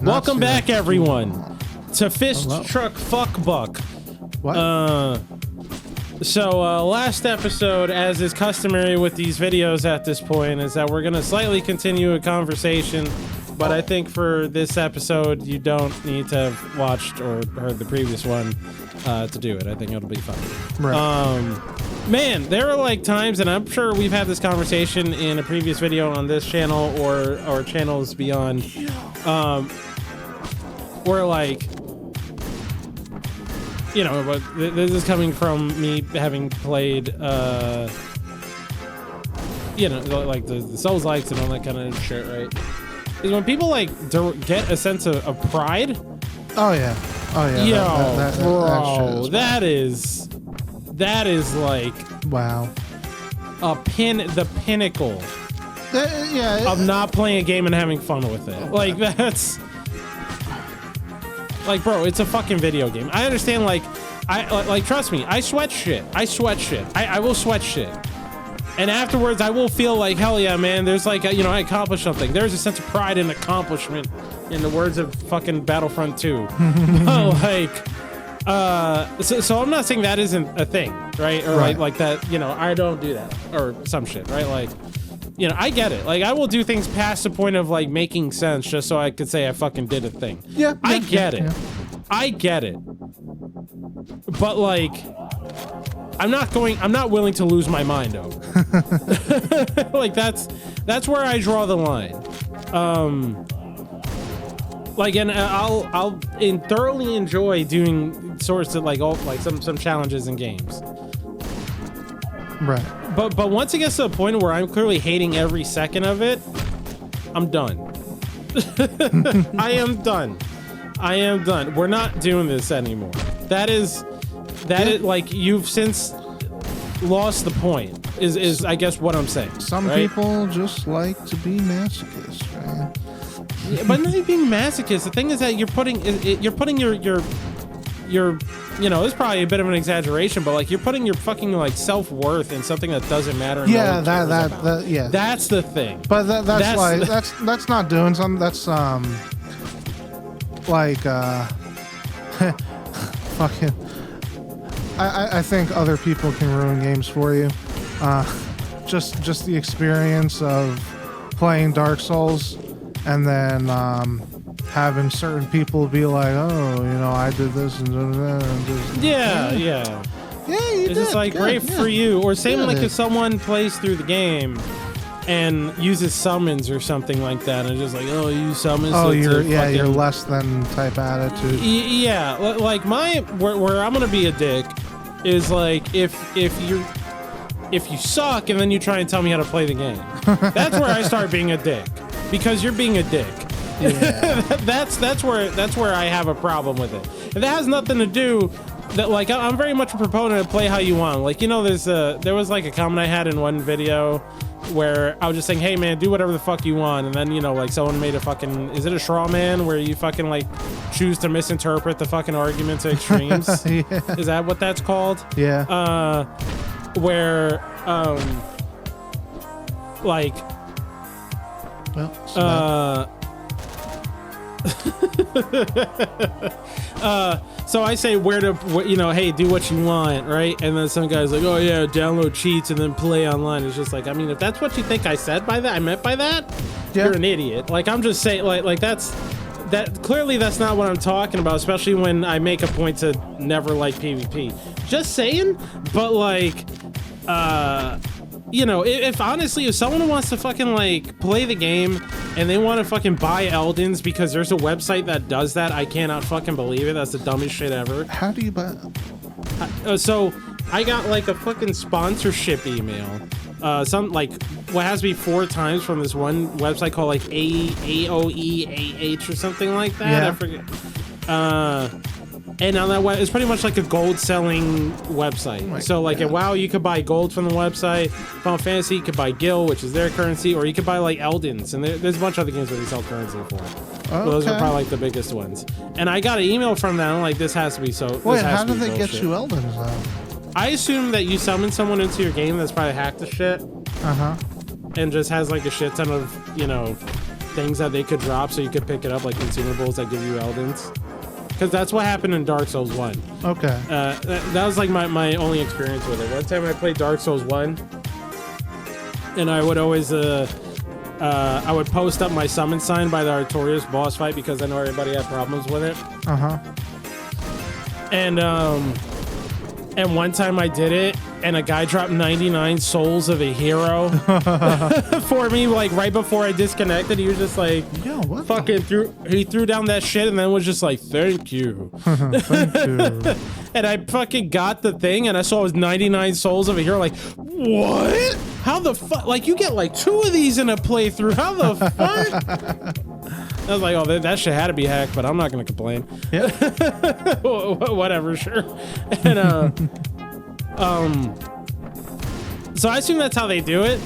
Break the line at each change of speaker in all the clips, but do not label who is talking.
Welcome back, everyone, to Fist Truck Fuck Buck.
What?
So last episode, as is customary with these videos at this point, is that we're going to slightly continue a conversation, but I think for this episode, you don't need to have watched or heard the previous one to do it. I think it'll be fun.
Right.
Man, there are like times, and I'm sure we've had this conversation in a previous video on this channel or channels beyond, where like, you know, but this is coming from me having played, you know, like the Souls likes and all that kind of shit, right? Is when people like get a sense of pride.
Oh yeah. Oh yeah.
Yo, bro, that is like,
wow.
The pinnacle of not playing a game and having fun with it. Like, that's like, bro, it's a fucking video game. I understand, like, trust me, I sweat shit. I will sweat shit. And afterwards, I will feel like, hell yeah, man, there's like, you know, I accomplished something. There's a sense of pride and accomplishment, in the words of fucking Battlefront 2. But like, so I'm not saying that isn't a thing, right? Or
right.
like that, you know, I don't do that or some shit, right? Like, you know, I get it. Like, I will do things past the point of like making sense just so I could say I fucking did a thing.
Yeah.
I get it. I get it. But like, I'm not willing to lose my mind over. Like, that's where I draw the line. Like, and I'll thoroughly enjoy doing sorts of like some challenges in games.
Right.
But once it gets to a point where I'm clearly hating every second of it, I'm done. I am done. We're not doing this anymore. That is like, you've since lost the point. Is I guess what I'm saying.
Some
right?
people just like to be masochists, right?
Yeah, but not being masochist. The thing is that you're putting your you know, it's probably a bit of an exaggeration, but like, you're putting your fucking like self-worth in something that doesn't matter.
Yeah, that yeah.
That's the thing.
But that's like that's not doing something. That's like fucking. I think other people can ruin games for you. Just the experience of playing Dark Souls and then having certain people be like, oh, you know, I did this and that. And just,
yeah.
Yeah, you
it's
did.
just like,
good,
great
yeah.
for you. Or same,
Good.
like if someone plays through the game and uses summons or something like that, and it's just like, oh, you use summons.
Oh,
you're
less than type attitude.
Yeah, like where I'm gonna be a dick is like if you suck and then you try and tell me how to play the game. That's where I start being a dick, because you're being a dick.
Yeah.
that's where I have a problem with it. And that has nothing to do that, like, I'm very much a proponent of play how you want. Like, you know, there was like a comment I had in one video where I was just saying, hey man, do whatever the fuck you want, and then, you know, like, someone made a fucking, is it a straw man where you fucking like choose to misinterpret the fucking argument to extremes?
Yeah.
Is that what that's called?
Yeah.
Where like so I say you know, hey, do what you want, right? And then some guy's like, oh yeah, download cheats and then play online. It's just like, I mean, if that's what you think I meant by that,
yeah.
You're an idiot. Like, I'm just saying, like clearly that's not what I'm talking about, especially when I make a point to never like PvP. Just saying. But like, you know, if honestly, if someone wants to fucking like play the game and they want to fucking buy Eldens because there's a website that does that, I cannot fucking believe it. That's the dumbest shit ever.
How do you buy?
So I got like a fucking sponsorship email. Some like what has to be 4 times from this one website called like AOEAH or something like that.
Yeah.
I forget. And on that it's pretty much like a gold selling website.
Oh
so like
God.
at WoW, you could buy gold from the website. Final Fantasy, you could buy Gil, which is their currency, or you could buy like Eldens, and there's a bunch of other games where they sell currency for.
Okay.
Well, those are probably like the biggest ones. And I got an email from them like, this has to be so.
Wait, how did they get you Eldens though?
I assume that you summon someone into your game that's probably hacked the shit.
Uh huh.
And just has like a shit ton of, you know, things that they could drop so you could pick it up, like consumables that give you Eldens. Because that's what happened in Dark Souls 1.
Okay.
That was like my only experience with it. One time I played Dark Souls 1, and I would always I would post up my summon sign by the Artorias boss fight because I know everybody had problems with it. And one time I did it, and a guy dropped 99 souls of a hero for me, like right before I disconnected. He was just like,
yo, what
fucking he threw down that shit and then was just like, thank you.
Thank you.
And I fucking got the thing, and I saw it was 99 souls of a hero. Like, what? How the fuck? Like, you get like 2 of these in a playthrough. How the fuck? I was like, oh, that shit had to be hacked, but I'm not gonna complain.
Yeah.
Whatever, sure. And so I assume that's how they do it.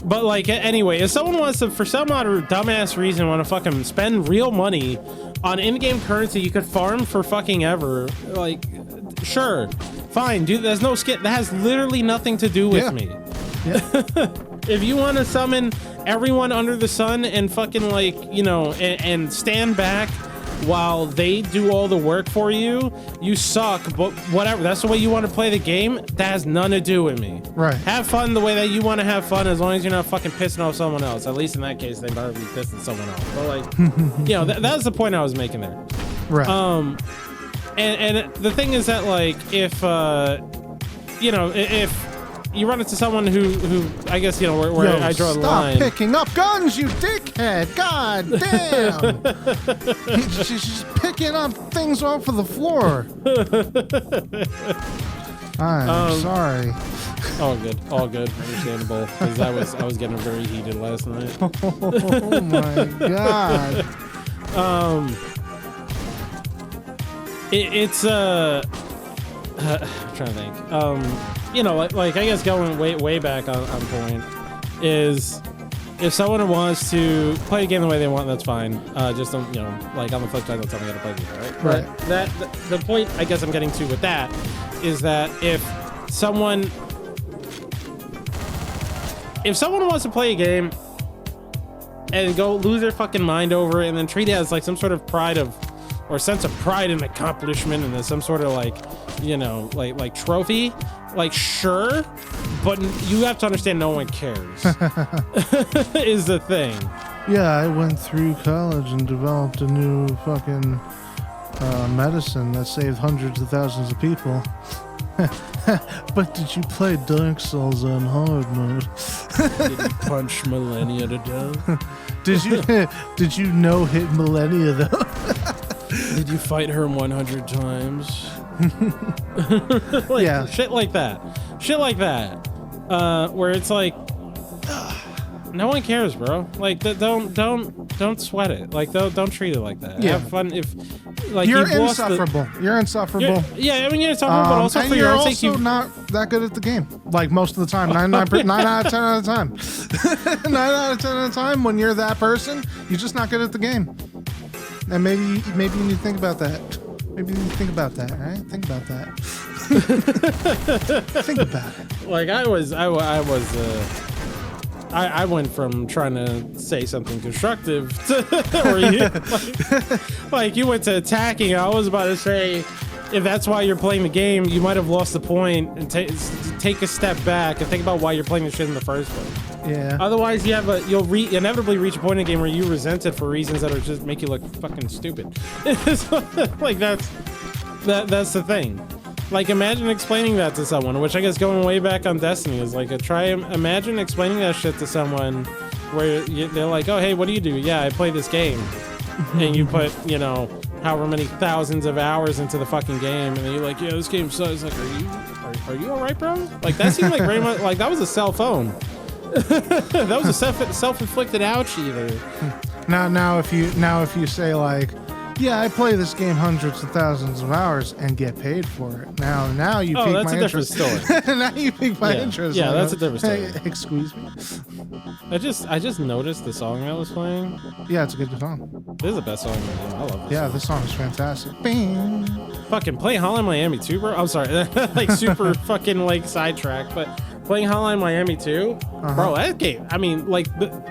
But like, anyway, if someone wants to, for some odd or dumbass reason, want to fucking spend real money on in-game currency you could farm for fucking ever, like, sure, fine, dude. There's no skit. That has literally nothing to do with me. Yeah. If you want to summon everyone under the sun and fucking, like, you know, and stand back while they do all the work for you, you suck. But whatever, that's the way you want to play the game. That has nothing to do with me.
Right.
Have fun the way that you want to have fun, as long as you're not fucking pissing off someone else. At least in that case, they better be pissing someone else. But like, you know, that's the point I was making there.
Right.
And the thing is that, like, if you know, if you run into someone who I guess, you know, where
Yo,
I draw the line.
Stop picking up guns, you dickhead! God damn! He's just picking up things off of the floor. I'm sorry.
All good, understandable. Because I was getting very heated last night.
Oh my god.
It's I'm trying to think. You know, like I guess going way back on point is, if someone wants to play a game the way they want, that's fine. Just don't, you know, like, on the flip side, don't tell me how to play the game, right?
Right.
But the point I guess I'm getting to with that is that if someone wants to play a game and go lose their fucking mind over it and then treat it as like some sort of sense of pride and accomplishment and some sort of, like, you know, like trophy, like, sure, but you have to understand no one cares. Is the thing.
Yeah, I went through college and developed a new fucking medicine that saved hundreds of thousands of people. But did you play Dark Souls on hard mode?
Did you punch Millennia to death?
Did you no hit Millennia though?
Did you fight her 100 times? Like,
yeah,
shit like that, where it's like, no one cares, bro. Like, don't sweat it. Like, don't treat it like that.
Yeah.
Have fun. If, like,
you're insufferable. You're insufferable.
Yeah, I mean, you're insufferable, but also
and
for
you're
your own
also
sake,
not that good at the game. Like, most of the time, 9 out of 10 of the time. 9 out of 10 of the time, when you're that person, you're just not good at the game. And maybe you need to think about that. Maybe you need to think about that, right? Think about that. Think about it.
Like, I went from trying to say something constructive to, or like you went to attacking. I was about to say, if that's why you're playing the game, you might have lost the point, and take a step back and think about why you're playing the shit in the first place.
Yeah.
Otherwise, you'll inevitably reach a point in the game where you resent it for reasons that are just make you look fucking stupid. Like, that's the thing. Like, imagine explaining that to someone, which I guess going way back on Destiny is like imagine explaining that shit to someone where they're like, oh, hey, what do you do? Yeah, I play this game. And you put, you know, however many thousands of hours into the fucking game, and then you're like, yeah, this game sucks. Like, are you all right, bro? Like, that seemed like very much like that was a cell phone. That was a self-inflicted ouch either.
Now if you say, like, yeah, I play this game hundreds of thousands of hours and get paid for it. Now you pique my interest.
Different story.
Now you pique my interest.
Yeah, that's a different story.
Hey, excuse me.
I just noticed the song that was playing.
Yeah, it's a good song.
This is the best song in the game. I love this.
Yeah,
song.
this song is fantastic. Bing.
Fucking play Hotline Miami too, bro. I'm sorry, like super fucking like sidetrack, but playing Hotline Miami 2, bro, that game. I mean, like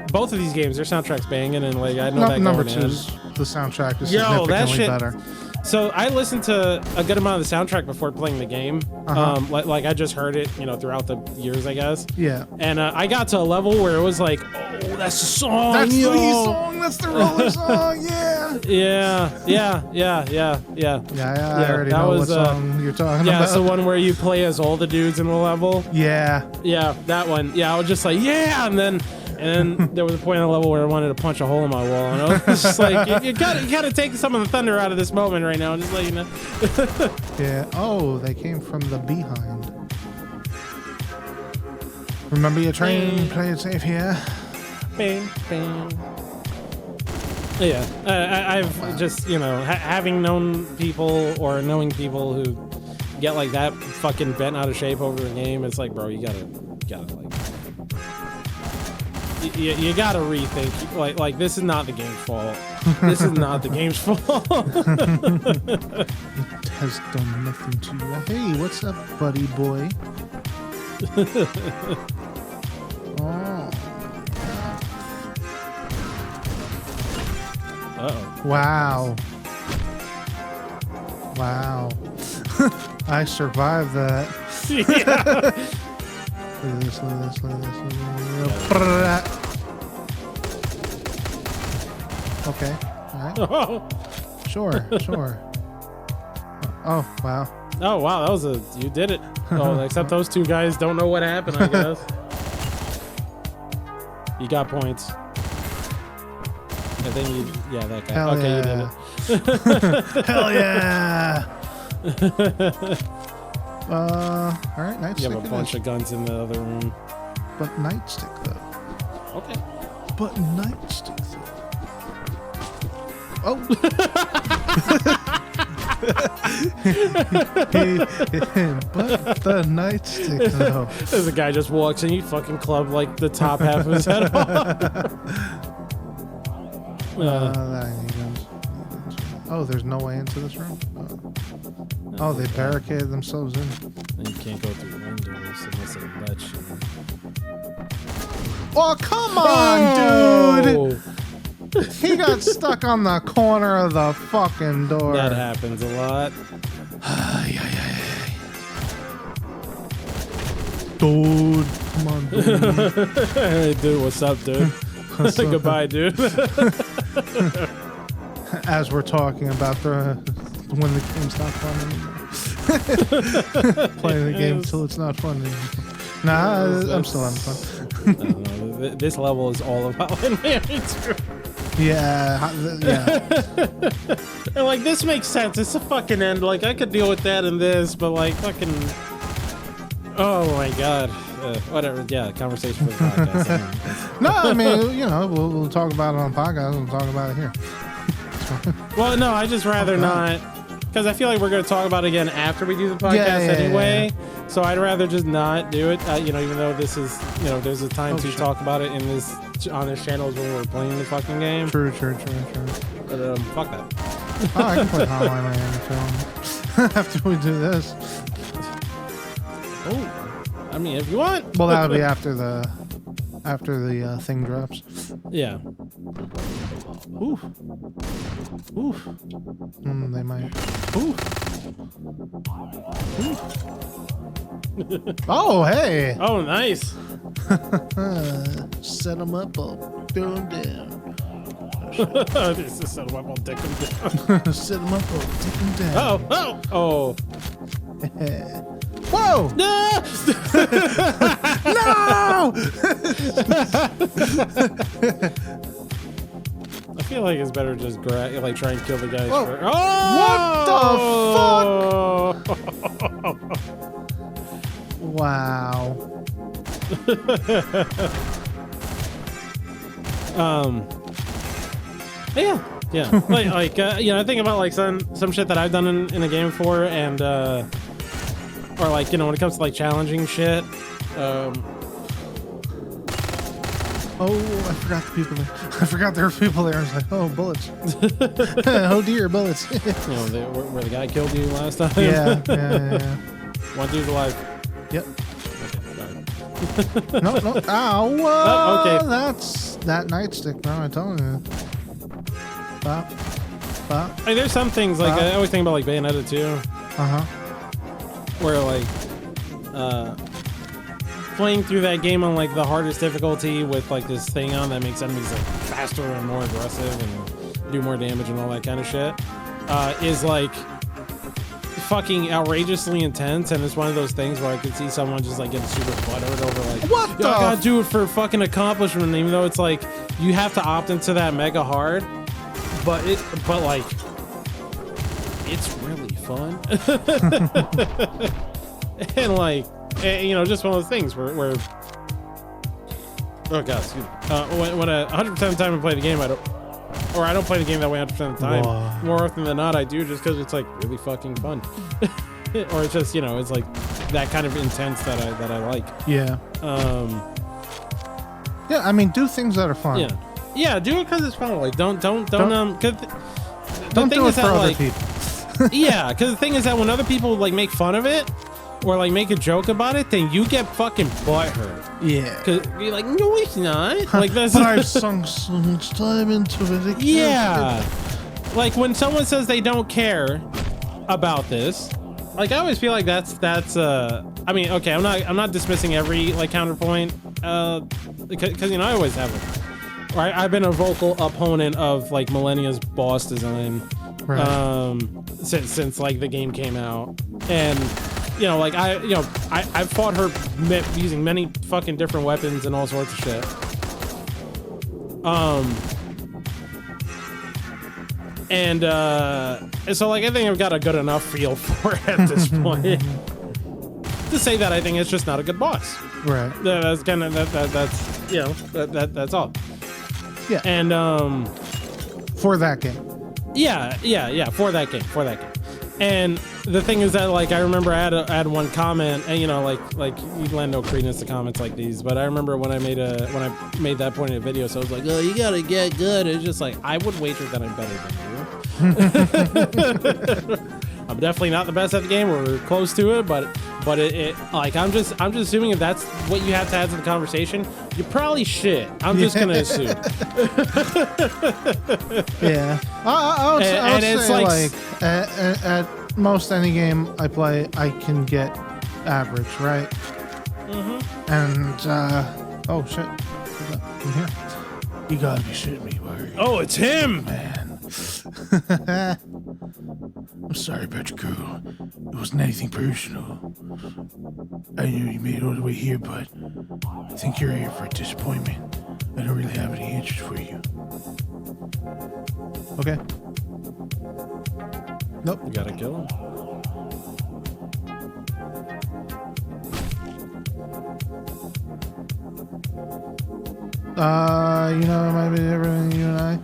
both of these games, their soundtrack's banging, and like I know that
number
going
2's the soundtrack is
Yo, that
significantly
shit,
better.
So I listened to a good amount of the soundtrack before playing the game. Like I just heard it, you know, throughout the years, I guess.
Yeah.
And I got to a level where it was like, oh, that's the song.
That's
yo.
the song. That's the roller song. Yeah.
Yeah.
I already know what song you're talking about.
Yeah, it's the one where you play as all the dudes in the level.
Yeah.
Yeah, that one. Yeah, I was just like, yeah, and then there was a point on the level where I wanted to punch a hole in my wall, and I was just like, you gotta take some of the thunder out of this moment right now, just let you know.
Yeah. Oh, they came from the behind. Remember your train. Play it safe here.
Bang, bang. Yeah, I've just, you know, having known people or knowing people who get like that fucking bent out of shape over a game, it's like, bro, you gotta like. You gotta rethink. Like this is not the game's fault. This is not the game's fault.
It has done nothing to you. Hey, what's up, buddy boy? Oh.
Uh-oh.
Wow. Wow. I survived that.
Yeah.
Look at this. Okay. All right. Sure. Oh, wow.
Oh wow, that was you did it. Oh, except those two guys don't know what happened, I guess. You got points. And then that guy.
Hell
okay,
yeah.
you did it.
Hell yeah. All right, nightstick.
You have a bunch of guns in the other room.
But nightstick though.
Okay.
But nightstick though. Oh. But the nightstick though.
There's a guy just walks in, you fucking club like the top half of his head off. Oh, there's no way into this room? Oh, they barricaded themselves in. And you can't go through windows unless it lets you.
Oh, come on, dude! He got stuck on the corner of the fucking door.
That happens a lot.
Dude, come on, dude.
Hey, dude, what's up, dude?
What's up?
Goodbye, dude.
As we're talking about when the game's not fun anymore. Playing the game until it's not fun anymore. Nah, I'm still having fun.
I don't know. This level is all about Miami 2.
Yeah.
And like, this makes sense. It's a fucking end. Like, I could deal with that and this, but like, fucking. Oh my god. Whatever. Yeah, conversation for the podcast.
No, I mean, you know, we'll talk about it on podcast. We'll talk about it here.
Well, no, I just rather not, because I feel like we're going to talk about it again after we do the podcast anyway. Yeah. So I'd rather just not do it. You know, even though this is, you know, there's a time to talk about it on this channel when we're playing the fucking game.
True.
But fuck that.
Oh, I can play Hotline Miami after we do this.
Oh, I mean, if you want.
Well, that'll be after the thing drops.
Yeah.
Oof. They might. Oof. Oh, hey.
Oh, nice.
Set them up, I'll throw them down.
This is set them up, I'll take them down.
Set them up, I'll take them down.
Oh.
Whoa!
No!
No!
I feel like it's better to just like try and kill the guys first.
Oh! What the fuck? Wow.
Yeah. Like you know, I think about like some shit that I've done in a game before, and or like, you know, when it comes to like challenging shit.
Oh, I forgot the people there. I forgot there were people there. I was like, oh, bullets. Oh dear, bullets.
You know, where the guy killed you last time.
Yeah.
One dude's alive.
Yep.
Okay,
No. Ow.
Oh, okay.
That's that nightstick, bro. I'm telling you. Bop. Bop.
Like, there's some things, like, I always think about, like, Bayonetta 2.
Uh-huh.
Where, like, playing through that game on, like, the hardest difficulty with, like, this thing on that makes enemies, like, faster and more aggressive and do more damage and all that kind of shit, is, like, fucking outrageously intense. And it's one of those things where I could see someone just, like, getting super buttered over, like,
what the?
I gotta do it for fucking accomplishment, even though it's, like, you have to opt into that mega hard. But like, it's really fun. And like, you know, just one of those things where oh god, excuse me. When 100% of the time I play the game, I don't play the game that way 100% of the time.
Wow.
More often than not, I do, just because it's like really fucking fun. Or it's just, you know, it's like that kind of intense that I like.
Yeah. Yeah, I mean, do things that are fun.
Yeah. Yeah, do it because it's fun. Like, don't
do it for other people.
Yeah, because the thing is that when other people like make fun of it or like make a joke about it, then you get fucking butthurt.
Yeah.
Because you're like, no, it's not. Like that's.
But I've sunk so much time into it.
Yeah. Like when someone says they don't care about this, like I always feel like that's. I mean, okay, I'm not dismissing every like counterpoint, because you know I always have it. Right, I've been a vocal opponent of like Millennia's boss design,
right.
since like the game came out, and you know, like I've fought her using many fucking different weapons and all sorts of shit. And so like I think I've got a good enough feel for it at this point to say that I think it's just not a good boss.
Right.
That's kind of that's you know that's all.
Yeah.
And
for that game.
Yeah, for that game. And the thing is that like I remember I had one comment, and you know like you lend no credence to comments like these, but I remember when I made that point in a video, so I was like, oh, you gotta get good. It's just like I would wager that I'm better than you. I'm definitely not the best at the game. We're close to it, but it like I'm just assuming if that's what you have to add to the conversation, you're probably shit. I'm just gonna assume.
Yeah, I would say like at most any game I play, I can get average, right?
Mm-hmm.
And oh shit, I'm here. You gotta be shitting me, Barry.
Oh, it's him,
man. I'm sorry about your girl. It wasn't anything personal. I knew you made it all the way here, but I think you're here for a disappointment. I don't really have any answers for you. Okay. Nope.
You gotta kill him.
You know, it might be different than you and I.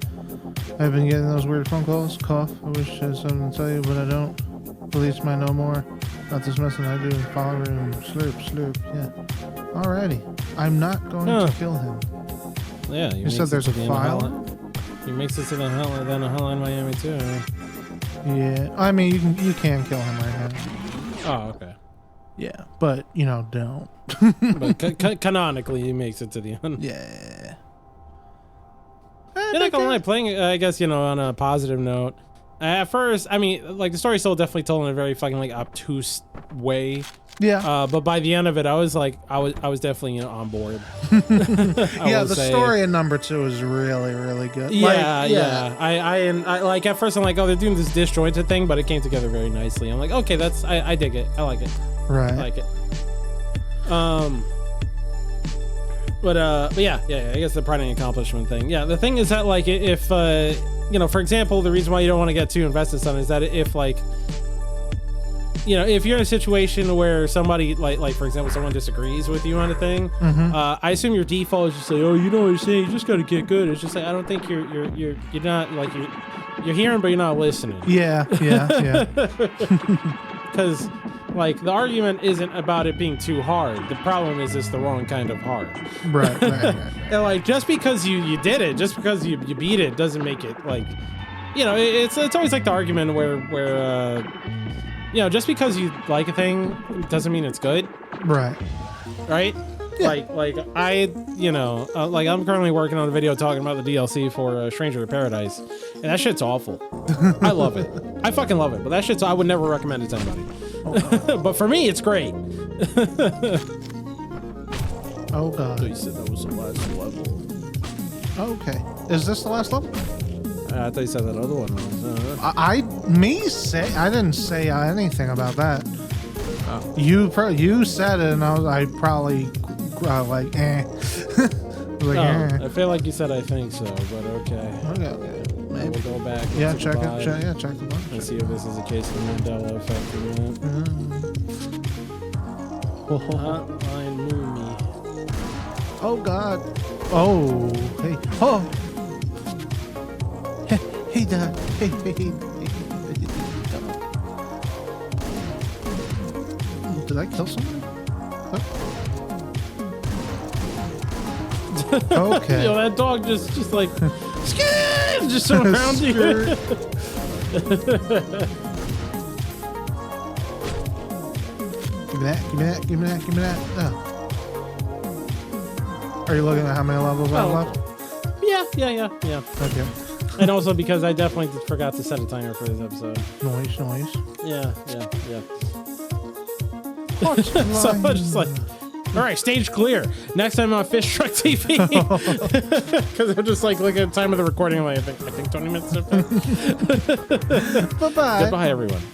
I've been getting those weird phone calls. Cough. I wish I had something to tell you, but I don't. Police might know more. Not this mess than I do. Follow room. Slurp. Yeah. Alrighty. I'm not going to kill him.
Yeah.
You said there's a file?
He makes it to the Hotline Miami too.
Yeah. I mean, you can kill him right now.
Oh, okay.
Yeah, but you know, don't.
But canonically, he makes it to the end.
Yeah.
You're not gonna lie, playing, I guess, you know, on a positive note. At first, I mean, like the story's still definitely told in a very fucking like obtuse way.
Yeah.
But by the end of it, I was like, I was definitely, you know, on board.
Yeah, the story in number 2 is really, really good.
Yeah, yeah. I like at first I'm like, oh, they're doing this disjointed thing, but it came together very nicely. I'm like, okay, I dig it. I like it.
Right.
I like it. But yeah, I guess the pride and accomplishment thing. Yeah, the thing is that like if you know, for example, the reason why you don't want to get too invested in something is that if like, you know, if you're in a situation where somebody like for example, someone disagrees with you on a thing, I assume your default is just like, oh, you know what you're saying, you just got to get good. It's just like I don't think you're not like you're hearing, but you're not listening.
Yeah.
Because like the argument isn't about it being too hard. The problem is it's the wrong kind of hard.
Right.
And like just because you did it, just because you beat it, doesn't make it like, you know, it's always like the argument where you know, just because you like a thing doesn't mean it's good.
Right.
Right. Like I, you know, like I'm currently working on a video talking about the DLC for Stranger in Paradise, and that shit's awful. I love it. I fucking love it, but that shit's, I would never recommend it to anybody. But for me, it's great.
Oh god.
So you said that was the last level.
Okay. Is this the last level?
I thought you said that other one was.
I didn't say anything about that.
Oh.
You said it, and I probably like like
I feel like you said I think so, but okay.
Okay.
Maybe we'll go back.
Yeah, check it. Check the box.
And see if this is a case of the Mandela effect or not. Hotline Miami.
Oh god. Oh hey. Oh. Hey Dad. Hey. Did I kill someone? Okay.
Yo, that dog just like just around you. Give me that. Oh. Are you looking at how many levels I have left? Yeah.
Okay.
And also because I definitely forgot to set a timer for this episode.
Noise.
Yeah.
Hotline.
So I'm just like, all right, stage clear. Next time on Fish Truck TV. Because I'm just like looking at the time of the recording. Like, I think 20 minutes.
Bye-bye.
Goodbye, everyone.